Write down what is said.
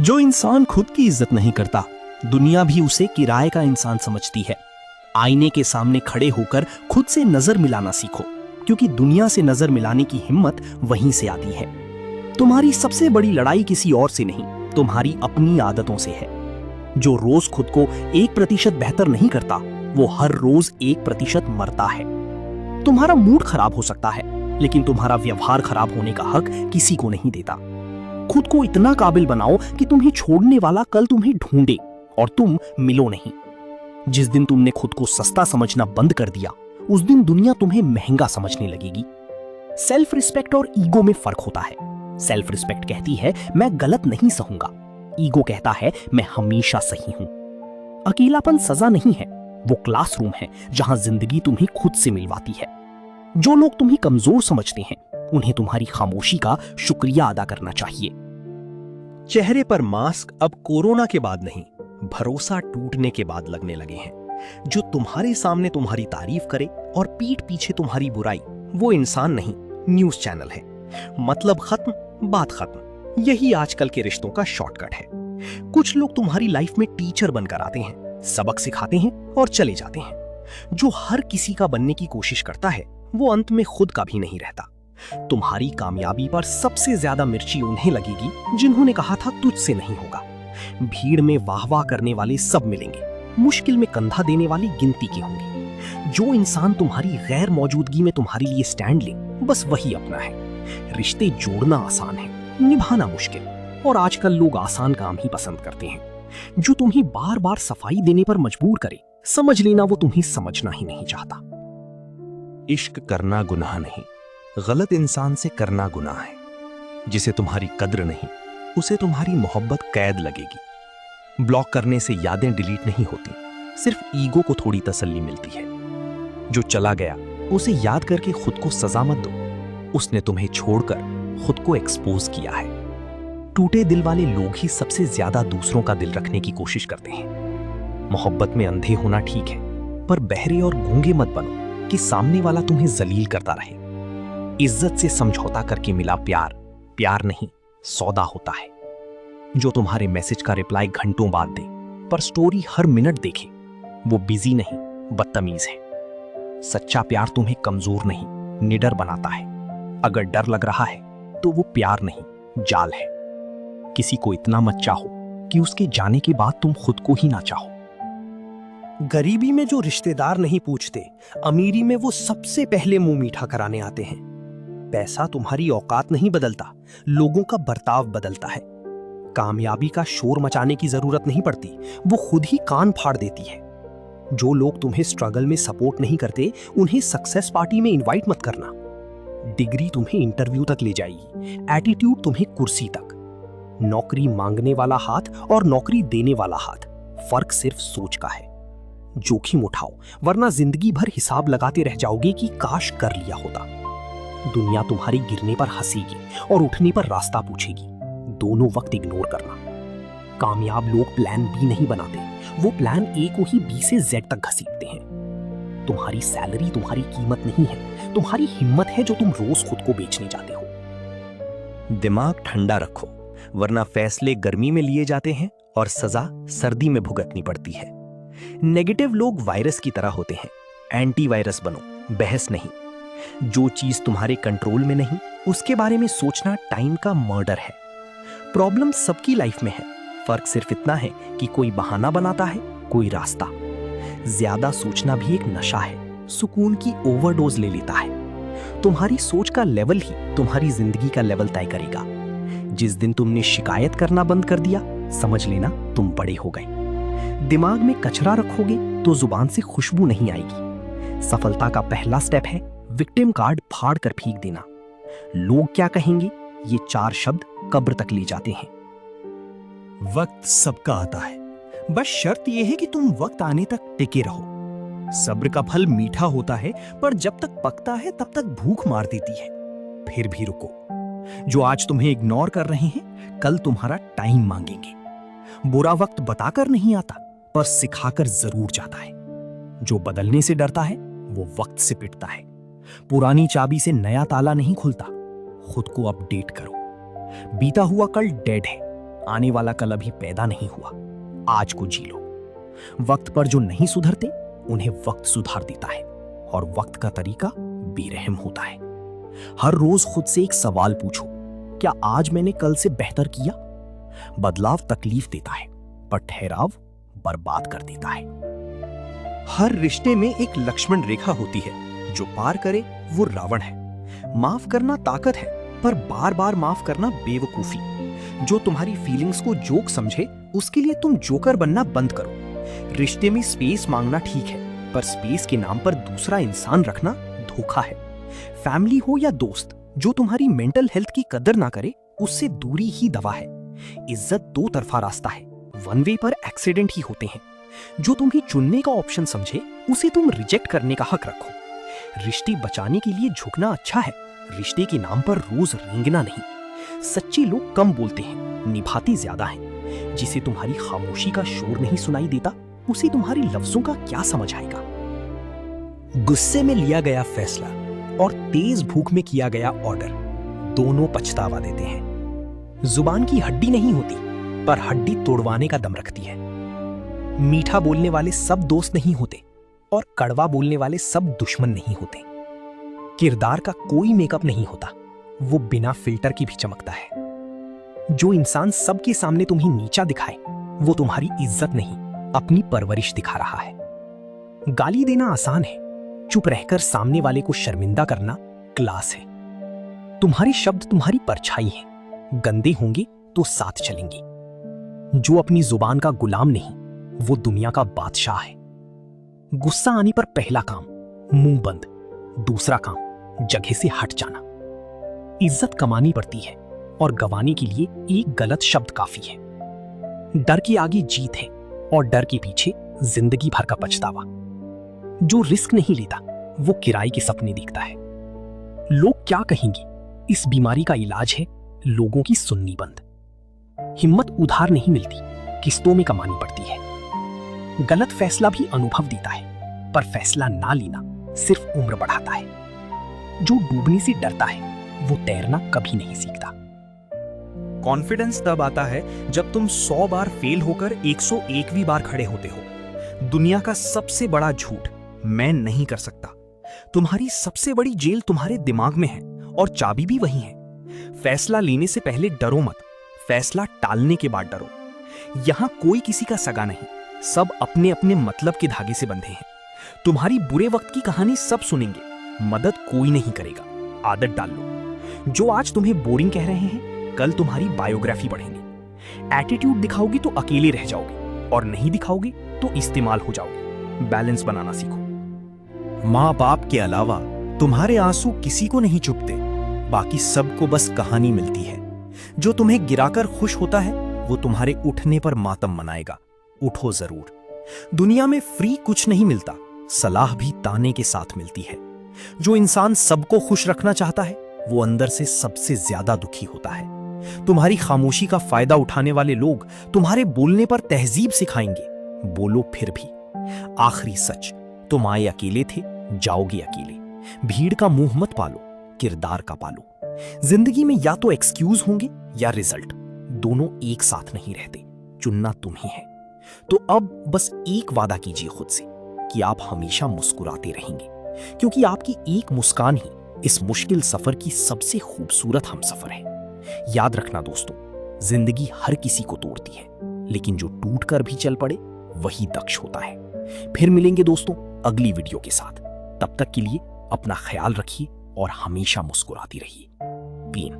जो इंसान खुद की इज्जत नहीं करता, दुनिया भी उसे किराए का इंसान समझती है। आईने के सामने खड़े होकर खुद से नजर मिलाना सीखो, क्योंकि दुनिया से नजर मिलाने की हिम्मत वहीं से आती है। तुम्हारी सबसे बड़ी लड़ाई किसी और से नहीं, तुम्हारी अपनी आदतों से है। जो रोज खुद को 1% बेहतर नहीं करता, वो हर रोज 1% मरता है। तुम्हारा मूड खराब हो सकता है, लेकिन तुम्हारा व्यवहार खराब होने का हक किसी को नहीं देता। खुद को इतना काबिल बनाओ कि तुम्हें छोड़ने वाला कल तुम्हें ढूंढे और तुम मिलो नहीं। जिस दिन तुमने खुद को सस्ता समझना बंद कर दिया, उस दिन दुनिया तुम्हें महंगा समझने लगेगी। सेल्फ रिस्पेक्ट और ईगो में फर्क होता है। सेल्फ रिस्पेक्ट कहती है मैं गलत नहीं सहूंगा, ईगो कहता है मैं हमेशा सही हूं। अकेलापन सजा नहीं है, वो क्लासरूम है जहां जिंदगी तुम्हें खुद से मिलवाती है। जो लोग तुम्हें कमजोर समझते हैं, उन्हें तुम्हारी खामोशी का शुक्रिया अदा करना चाहिए। चेहरे पर मास्क अब कोरोना के बाद नहीं, भरोसा टूटने के बाद लगने लगे हैं। जो तुम्हारे सामने तुम्हारी तारीफ करे और पीठ पीछे तुम्हारी बुराई, वो इंसान नहीं, न्यूज चैनल है। मतलब खत्म, बात खत्म। यही आजकल के रिश्तों का शॉर्टकट है। कुछ लोग तुम्हारी लाइफ में टीचर बनकर आते हैं, सबक सिखाते हैं और चले जाते हैं। जो हर किसी का बनने की कोशिश करता है, वो अंत में खुद का भी नहीं रहता। तुम्हारी कामयाबी पर सबसे ज्यादा मिर्ची उन्हें लगेगी जिन्होंने कहा था तुझसे नहीं होगा। भीड़ में वाह वाह करने वाले सब मिलेंगे, मुश्किल में कंधा देने वाली गिनती के होंगे। जो इंसान तुम्हारी गैर मौजूदगी में तुम्हारे लिए स्टैंड ले, बस वही अपना है। रिश्ते जोड़ना आसान है, निभाना मुश्किल, और आजकल लोग आसान काम ही पसंद करते हैं। जो तुम्हें बार बार सफाई देने पर मजबूर करे, समझ लेना वो तुम्हें समझना ही नहीं चाहता। इश्क करना गुनाह नहीं, गलत इंसान से करना गुनाह है। जिसे तुम्हारी कद्र नहीं, उसे तुम्हारी मोहब्बत कैद लगेगी। ब्लॉक करने से यादें डिलीट नहीं होती, सिर्फ ईगो को थोड़ी तसल्ली मिलती है। जो चला गया, उसे याद करके खुद को सजा मत दो। उसने तुम्हें छोड़कर खुद को एक्सपोज किया है। टूटे दिल वाले लोग ही सबसे ज्यादा दूसरों का दिल रखने की कोशिश करते हैं। मोहब्बत में अंधे होना ठीक है, पर बहरे और गूंगे मत बनो कि सामने वाला तुम्हें जलील करता रहे। इज्जत से समझौता करके मिला प्यार, प्यार नहीं सौदा होता है। जो तुम्हारे मैसेज का रिप्लाई घंटों बाद दे, पर स्टोरी हर मिनट देखे, वो बिजी नहीं, बदतमीज है। सच्चा प्यार तुम्हें कमजोर नहीं, निडर बनाता है। अगर डर लग रहा है, तो वो प्यार नहीं, जाल है। किसी को इतना मत चाहो कि उसके जाने के बाद तुम खुद को ही ना चाहो। गरीबी में जो रिश्तेदार नहीं पूछते, अमीरी में वो सबसे पहले मुंह मीठा कराने आते हैं। पैसा तुम्हारी औकात नहीं बदलता, लोगों का बर्ताव बदलता है। कामयाबी का शोर मचाने की जरूरत नहीं पड़ती, वो खुद ही कान फाड़ देती है। जो लोग तुम्हें स्ट्रगल में सपोर्ट नहीं करते, उन्हें सक्सेस पार्टी में इनवाइट मत करना। डिग्री तुम्हें इंटरव्यू तक ले जाएगी, एटीट्यूड तुम्हें कुर्सी तक। नौकरी मांगने वाला हाथ और नौकरी देने वाला हाथ, फर्क सिर्फ सोच का है। जोखिम उठाओ, वरना जिंदगी भर हिसाब लगाते रह जाओगे कि काश कर लिया होता। दुनिया तुम्हारी गिरने पर हंसेगी और उठने पर रास्ता पूछेगी, दोनों वक्त इग्नोर करना। कामयाब लोग प्लान बी नहीं बनाते, वो प्लान ए को ही बी से जेड तक घसीटते हैं। तुम्हारी सैलरी तुम्हारी कीमत नहीं है, तुम्हारी हिम्मत है जो तुम रोज खुद को बेचने जाते हो। दिमाग ठंडा रखो, वरना फैसले गर्मी में लिए जाते हैं और सजा सर्दी में भुगतनी पड़ती है। नेगेटिव लोग वायरस की तरह होते हैं, एंटी वायरस बनो, बहस नहीं। जो चीज तुम्हारे कंट्रोल में नहीं, उसके बारे में सोचना टाइम का मर्डर है। प्रॉब्लम सबकी लाइफ में है, फर्क सिर्फ इतना है कि कोई बहाना बनाता है, कोई रास्ता। ज्यादा सोचना भी एक नशा है, सुकून की ओवरडोज ले लेता है। तुम्हारी सोच का लेवल ही तुम्हारी जिंदगी का लेवल तय करेगा। जिस दिन तुमने शिकायत करना बंद कर दिया, समझ लेना तुम बड़े हो गए। दिमाग में कचरा रखोगे तो जुबान से खुशबू नहीं आएगी। सफलता का पहला स्टेप है विक्टिम कार्ड फाड़ कर फेंक देना। लोग क्या कहेंगे, ये 4 शब्द कब्र तक ले जाते हैं। वक्त सबका आता है, बस शर्त यह है कि तुम वक्त आने तक टिके रहो। सब्र का फल मीठा होता है, पर जब तक पकता है तब तक भूख मार देती है। फिर भी रुको। जो आज तुम्हें इग्नोर कर रहे हैं, कल तुम्हारा टाइम मांगेंगे। बुरा वक्त बताकर नहीं आता, पर सिखाकर जरूर जाता है। जो बदलने से डरता है, वो वक्त से पिटता है। पुरानी चाबी से नया ताला नहीं खुलता, खुद को अपडेट करो। बीता हुआ कल डेड है, आने वाला कल अभी पैदा नहीं हुआ। आज को जी लो। वक्त पर जो नहीं सुधरते उन्हें वक्त सुधार देता है और वक्त का तरीका बेरहम होता है। हर रोज खुद से एक सवाल पूछो, क्या आज मैंने कल से बेहतर किया? बदलाव तकलीफ देता है पर ठहराव बर्बाद कर देता है। हर रिश्ते में एक लक्ष्मण रेखा होती है, जो पार करे वो रावण है। माफ करना ताकत है पर बार बार माफ करना बेवकूफी। जो तुम्हारी फीलिंग्स को जोक समझे उसके लिए तुम जोकर बनना बंद करो। रिश्ते में स्पेस मांगना ठीक है पर स्पेस के नाम पर दूसरा इंसान रखना धोखा है। फैमिली हो या दोस्त, जो तुम्हारी मेंटल हेल्थ की कदर ना करे उससे दूरी ही दवा है। इज्जत दो तरफा रास्ता है, वन वे पर एक्सीडेंट ही होते हैं। जो तुम्हें चुनने का ऑप्शन समझे उसे तुम रिजेक्ट करने का हक रखो। रिश्ते बचाने के लिए झुकना अच्छा है, रिश्ते के नाम पर रोज रेंगना नहीं। सच्चे लोग कम बोलते हैं, निभाते ज्यादा हैं। जिसे तुम्हारी खामोशी का शोर नहीं सुनाई देता उसे तुम्हारे लफ्जों का क्या समझ आएगा। गुस्से में लिया गया फैसला और तेज भूख में किया गया ऑर्डर दोनों पछतावा देते हैं। जुबान की हड्डी नहीं होती पर हड्डी तोड़वाने का दम रखती है। मीठा बोलने वाले सब दोस्त नहीं होते और कड़वा बोलने वाले सब दुश्मन नहीं होते। किरदार का कोई मेकअप नहीं होता, वो बिना फिल्टर की भी चमकता है। जो इंसान सबके सामने तुम्हें नीचा दिखाए वो तुम्हारी इज्जत नहीं अपनी परवरिश दिखा रहा है। गाली देना आसान है, चुप रहकर सामने वाले को शर्मिंदा करना क्लास है। तुम्हारे शब्द तुम्हारी परछाई हैं, गंदे होंगे तो साथ चलेंगे। जो अपनी जुबान का गुलाम नहीं वो दुनिया का बादशाह है। गुस्सा आने पर पहला काम मुंह बंद, दूसरा काम जगह से हट जाना। इज्जत कमानी पड़ती है और गंवाने के लिए एक गलत शब्द काफी है। डर के आगे जीत है और डर के पीछे जिंदगी भर का पछतावा। जो रिस्क नहीं लेता वो किराए के सपने देखता है। लोग क्या कहेंगे, इस बीमारी का इलाज है लोगों की सुननी बंद। हिम्मत उधार नहीं मिलती, किस्तों में कमानी पड़ती है। गलत फैसला भी अनुभव देता है पर फैसला ना लेना सिर्फ उम्र बढ़ाता है। जो डूबने से डरता है वो तैरना कभी नहीं सीखता। कॉन्फिडेंस तब आता है जब तुम 100 बार फेल होकर 101वीं बार खड़े होते हो। दुनिया का सबसे बड़ा झूठ मैं नहीं कर सकता। तुम्हारी सबसे बड़ी जेल तुम्हारे दिमाग में है और चाबी भी वही है। फैसला लेने से पहले डरो मत, फैसला टालने के बाद डरो। यहां कोई किसी का सगा नहीं, सब अपने अपने मतलब के धागे से बंधे हैं। तुम्हारी बुरे वक्त की कहानी सब सुनेंगे, मदद कोई नहीं करेगा। आदत डाल लो। जो आज तुम्हें बोरिंग कह रहे हैं कल तुम्हारी बायोग्राफी पढ़ेंगे। एटीट्यूड दिखाओगे तो अकेले रह जाओगे और नहीं दिखाओगे तो इस्तेमाल हो जाओगे। बैलेंस बनाना सीखो। माँ बाप के अलावा तुम्हारे आंसू किसी को नहीं चुभते, बाकी सबको बस कहानी मिलती है। जो तुम्हें गिराकर खुश होता है वो तुम्हारे उठने पर मातम मनाएगा। उठो जरूर। दुनिया में फ्री कुछ नहीं मिलता, सलाह भी ताने के साथ मिलती है। जो इंसान सबको खुश रखना चाहता है वो अंदर से सबसे ज्यादा दुखी होता है। तुम्हारी खामोशी का फायदा उठाने वाले लोग तुम्हारे बोलने पर तहजीब सिखाएंगे। बोलो फिर भी। आखिरी सच, तुम आए अकेले थे, जाओगे अकेले। भीड़ का मुंह मत पालो, किरदार का पालो। जिंदगी में या तो एक्सक्यूज होंगे या रिजल्ट, दोनों एक साथ नहीं रहते। चुनना तुम ही है। तो अब बस एक वादा कीजिए खुद से कि आप हमेशा मुस्कुराते रहेंगे, क्योंकि आपकी एक मुस्कान ही इस मुश्किल सफर की सबसे खूबसूरत हमसफर है। याद रखना दोस्तों, जिंदगी हर किसी को तोड़ती है, लेकिन जो टूट कर भी चल पड़े वही दक्ष होता है। फिर मिलेंगे दोस्तों अगली वीडियो के साथ। तब तक के लिए अपना ख्याल रखिए और हमेशा मुस्कुराती रहिए। पीन।